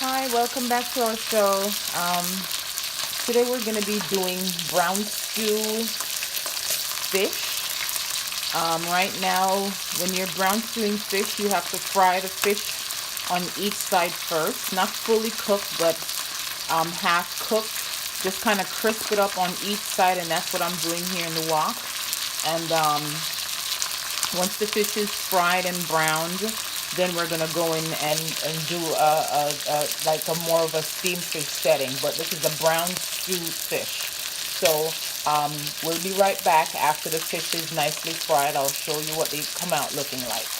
Hi, welcome back to our show. Today we're going to be doing brown stew fish. Right now, when you're brown stewing fish, you have to fry the fish on each side first. Not fully cooked, but half cooked. Just kind of crisp it up on each side, and that's what I'm doing here in the wok. And once the fish is fried and browned, then we're gonna go in and do like a more of a steamed fish setting. But this is a brown stewed fish. So we'll be right back after the fish is nicely fried. I'll show you what they come out looking like.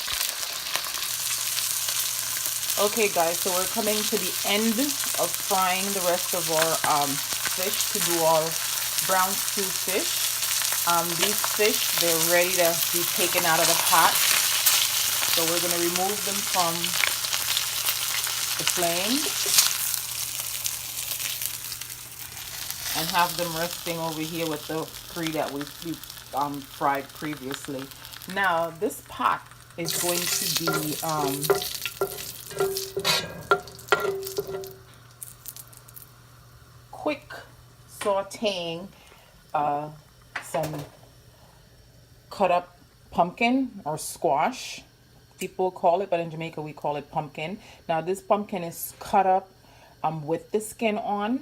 Okay, guys, so we're coming to the end of frying the rest of our fish to do our brown stew fish. These fish, they're ready to be taken out of the pot. So we're going to remove them from the flame and have them resting over here with the three that we fried previously. Now, this pot is going to be quick sauteing some cut up pumpkin or squash, people call it, but in Jamaica we call it pumpkin. Now this pumpkin is cut up with the skin on,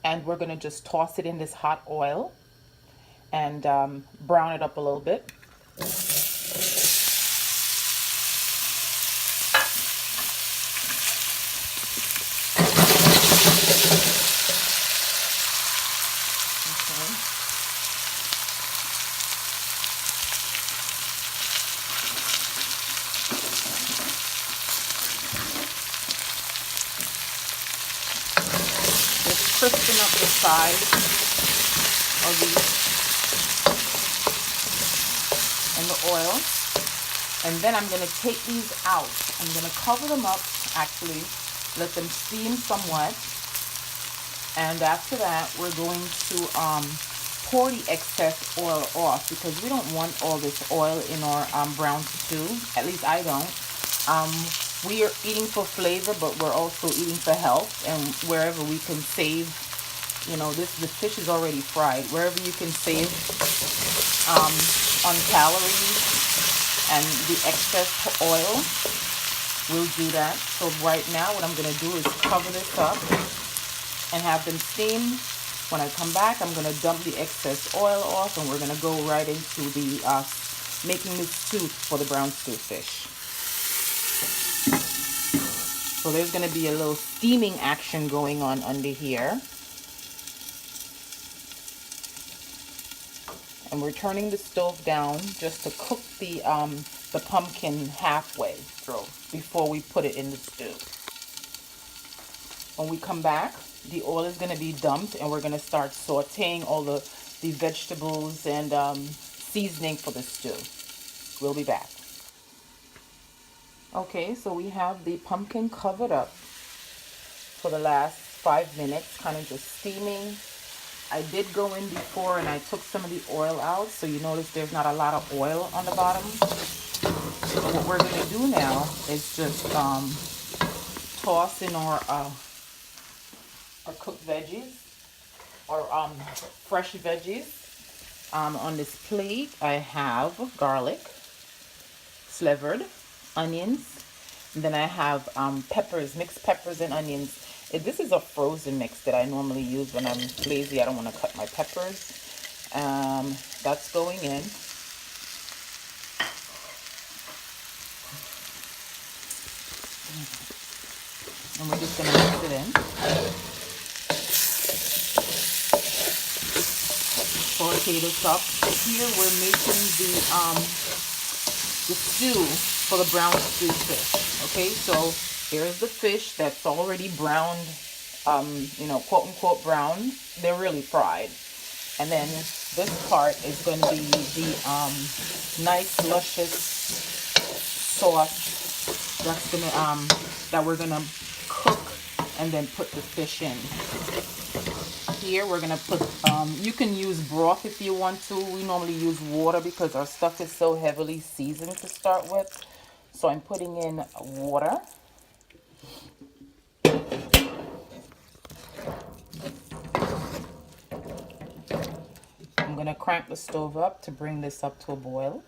and we're going to just toss it in this hot oil and brown it up a little bit. Crispen up the sides of these in the oil, and then I'm going to take these out. I'm going to cover them up, actually let them steam somewhat, and after that we're going to pour the excess oil off, because we don't want all this oil in our brown stew. At least I don't. We are eating for flavor, but we're also eating for health, and wherever we can save, you know, the fish is already fried. Wherever you can save on calories and the excess oil, we'll do that. So right now what I'm going to do is cover this up and have them steam. When I come back, I'm going to dump the excess oil off, and we're going to go right into the making the stew for the brown stew fish. So there's going to be a little steaming action going on under here. And we're turning the stove down just to cook the pumpkin halfway through before we put it in the stew. When we come back, the oil is going to be dumped, and we're going to start sauteing all the vegetables and seasoning for the stew. We'll be back. Okay, so we have the pumpkin covered up for the last 5 minutes, kind of just steaming. I did go in before and I took some of the oil out, so you notice there's not a lot of oil on the bottom. So what we're going to do now is just toss in our cooked veggies, or fresh veggies. On this plate I have garlic, slivered, onions, and then I have peppers, mixed peppers and onions. This is a frozen mix that I normally use when I'm lazy. I don't want to cut my peppers. That's going in. And we're just going to mix it in. Saute this up. Here we're making the stew for the brown stew fish. Okay, so here's the fish that's already browned, you know, quote unquote brown. They're really fried. And then this part is going to be the nice luscious sauce that's gonna that we're gonna cook and then put the fish in. Here we're gonna put you can use broth if you want to. We normally use water because our stuff is so heavily seasoned to start with. So I'm putting in water. going to crank the stove up to bring this up to a boil.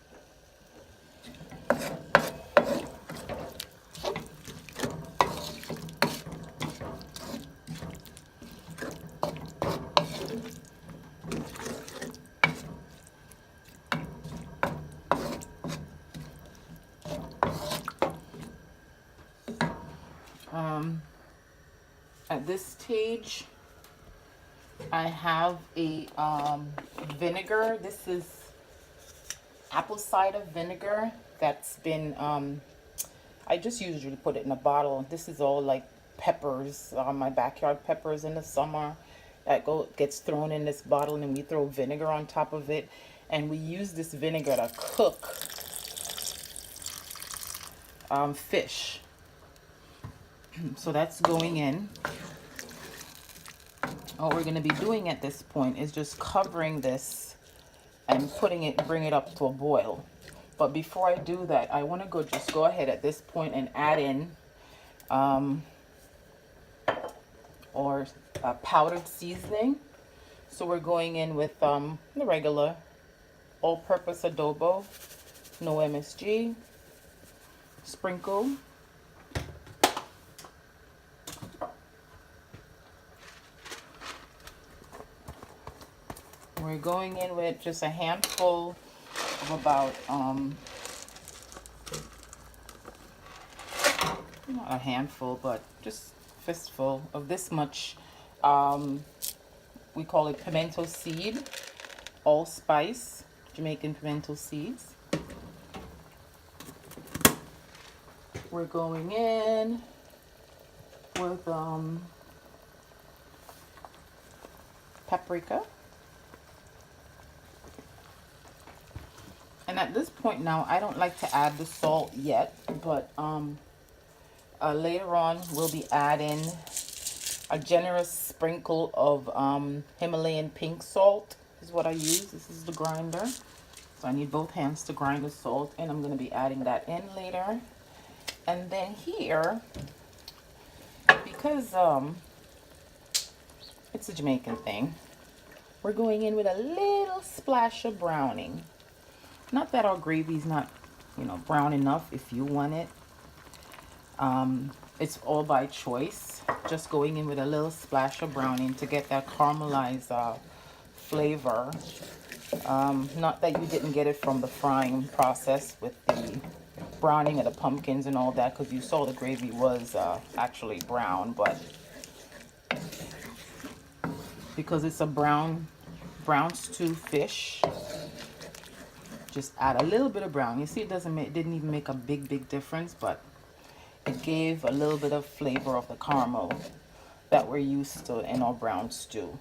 At this stage, I have a vinegar. This is apple cider vinegar that's been, I just usually put it in a bottle. This is all like peppers, my backyard peppers in the summer that gets thrown in this bottle, and then we throw vinegar on top of it. And we use this vinegar to cook fish. So that's going in. What we're going to be doing at this point is just covering this and bring it up to a boil. But before I do that, I want to just go ahead at this point and add in powdered seasoning. So we're going in with the regular all-purpose adobo, no MSG, sprinkle. We're going in with just a handful of about, not a handful, but just fistful of this much, we call it pimento seed, allspice, Jamaican pimento seeds. We're going in with paprika. And at this point now, I don't like to add the salt yet, but later on we'll be adding a generous sprinkle of Himalayan pink salt is what I use. This is the grinder. So I need both hands to grind the salt, and I'm going to be adding that in later. And then here, because it's a Jamaican thing, we're going in with a little splash of browning. Not that our gravy's not, brown enough if you want it. It's all by choice. Just going in with a little splash of browning to get that caramelized flavor. Not that you didn't get it from the frying process with the browning of the pumpkins and all that, because you saw the gravy was actually brown, but because it's a brown stew fish, just add a little bit of brown. You see, it didn't even make a big difference, but it gave a little bit of flavor of the caramel that we're used to in our brown stew.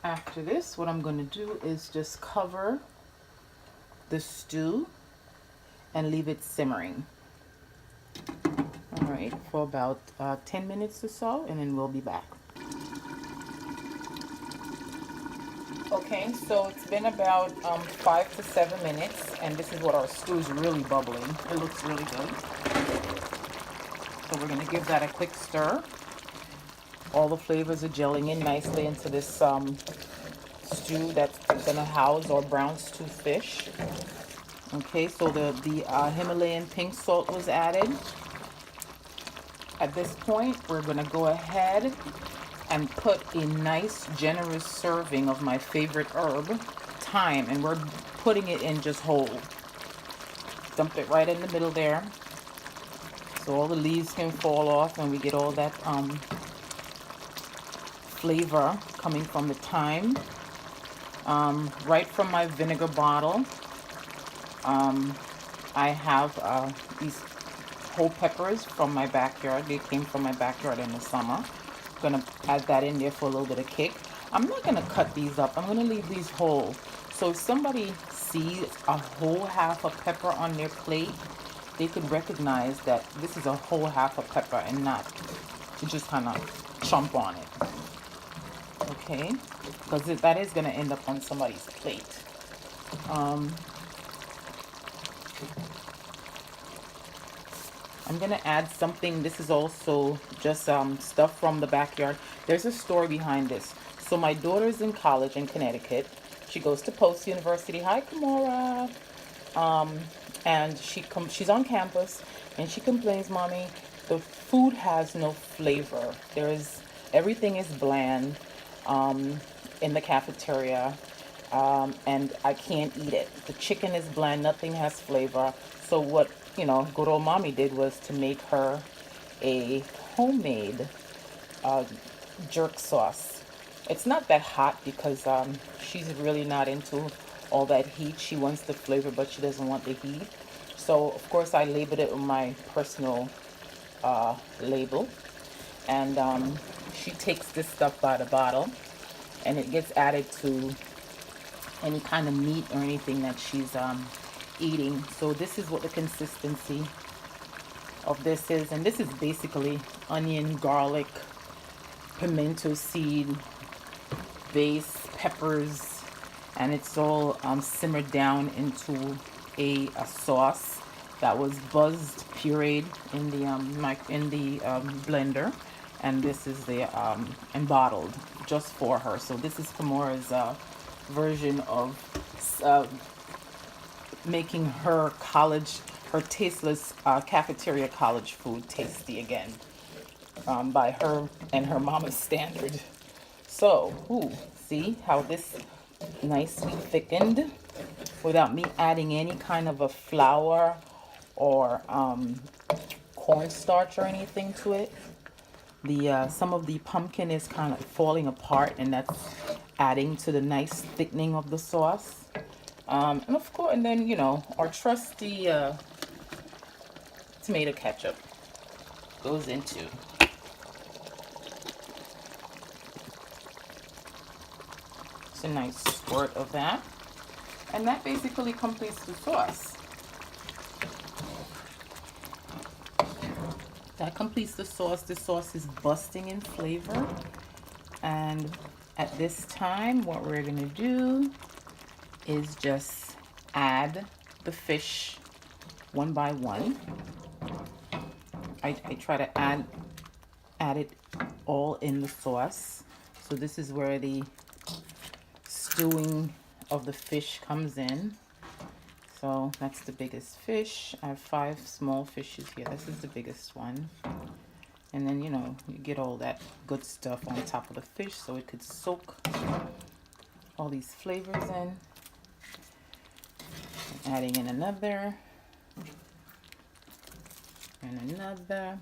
After this, what I'm going to do is just cover the stew and leave it simmering. All right, for about 10 minutes or so, and then we'll be back. Okay, so it's been about 5 to 7 minutes, and this is what our stew is really bubbling. It looks really good. So we're going to give that a quick stir. All the flavors are gelling in nicely into this stew that's going to house our brown stew fish. Okay, so the Himalayan pink salt was added. At this point, we're going to go ahead and put a nice generous serving of my favorite herb, thyme, and we're putting it in just whole. Dump it right in the middle there, so all the leaves can fall off and we get all that flavor coming from the thyme. Right from my vinegar bottle, I have these whole peppers from my backyard. They came from my backyard in the summer. Gonna add that in there for a little bit of kick. I'm not gonna cut these up. I'm gonna leave these whole. So if somebody sees a whole half a pepper on their plate, they could recognize that this is a whole half a pepper and not to just kind of chomp on it. Okay, because that is gonna end up on somebody's plate. I'm gonna add something. This is also just stuff from the backyard. There's a story behind this. So my daughter's in college in Connecticut. She goes to Post University. Hi, Kimora. And she's on campus, and she complains, Mommy, the food has no flavor. Everything is bland in the cafeteria, and I can't eat it. The chicken is bland, nothing has flavor. So what, good old Mommy did was to make her a homemade jerk sauce. It's not that hot because she's really not into all that heat. She wants the flavor, but she doesn't want the heat. So of course I labeled it with my personal label, and she takes this stuff by the bottle, and it gets added to any kind of meat or anything that she's eating. So this is what the consistency of this is, and this is basically onion, garlic, pimento seed, base, peppers, and it's all simmered down into a sauce that was buzzed, pureed in the blender, and this is the and bottled just for her. So this is Kamora's version of making her tasteless cafeteria college food tasty again, by her and her mama's standard. So, see how this nicely thickened without me adding any kind of a flour or cornstarch or anything to it. Some of the pumpkin is kind of falling apart, and that's adding to the nice thickening of the sauce. And of course, and then our trusty tomato ketchup goes into. It's a nice squirt of that, and that basically completes the sauce. That completes the sauce. The sauce is busting in flavor, and at this time what we're gonna do is just add the fish one by one. I try to add it all in the sauce. So this is where the stewing of the fish comes in. So that's the biggest fish. I have 5 small fishes here. This is the biggest one. And then you get all that good stuff on top of the fish so it could soak all these flavors in. And adding in another and another.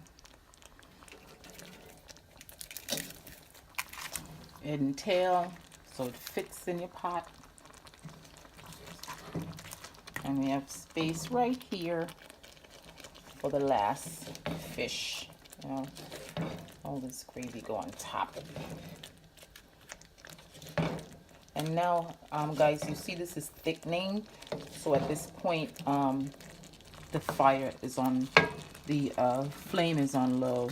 Head and tail so it fits in your pot. And we have space right here for the last fish. All this gravy go on top. And now, guys, you see this is thickening. So at this point, the fire is on, the flame is on low.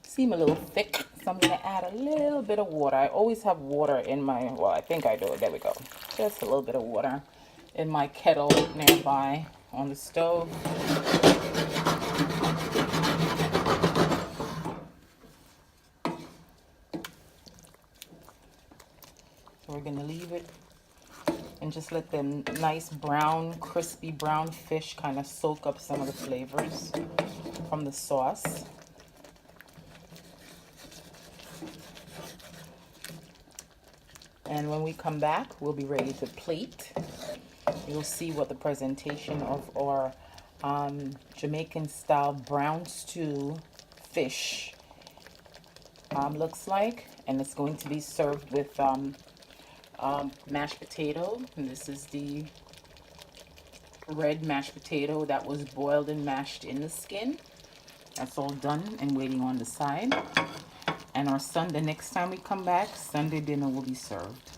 Seem a little thick, so I'm going to add a little bit of water. I always have water in my, well, I think I do. There we go. Just a little bit of water in my kettle nearby on the stove. So we're going to leave it and just let the nice brown, crispy brown fish kind of soak up some of the flavors from the sauce. And when we come back, we'll be ready to plate. You'll see what the presentation of our Jamaican style brown stew fish looks like. And it's going to be served with mashed potato. And this is the red mashed potato that was boiled and mashed in the skin. That's all done and waiting on the side. And our Sunday, next time we come back, Sunday dinner will be served.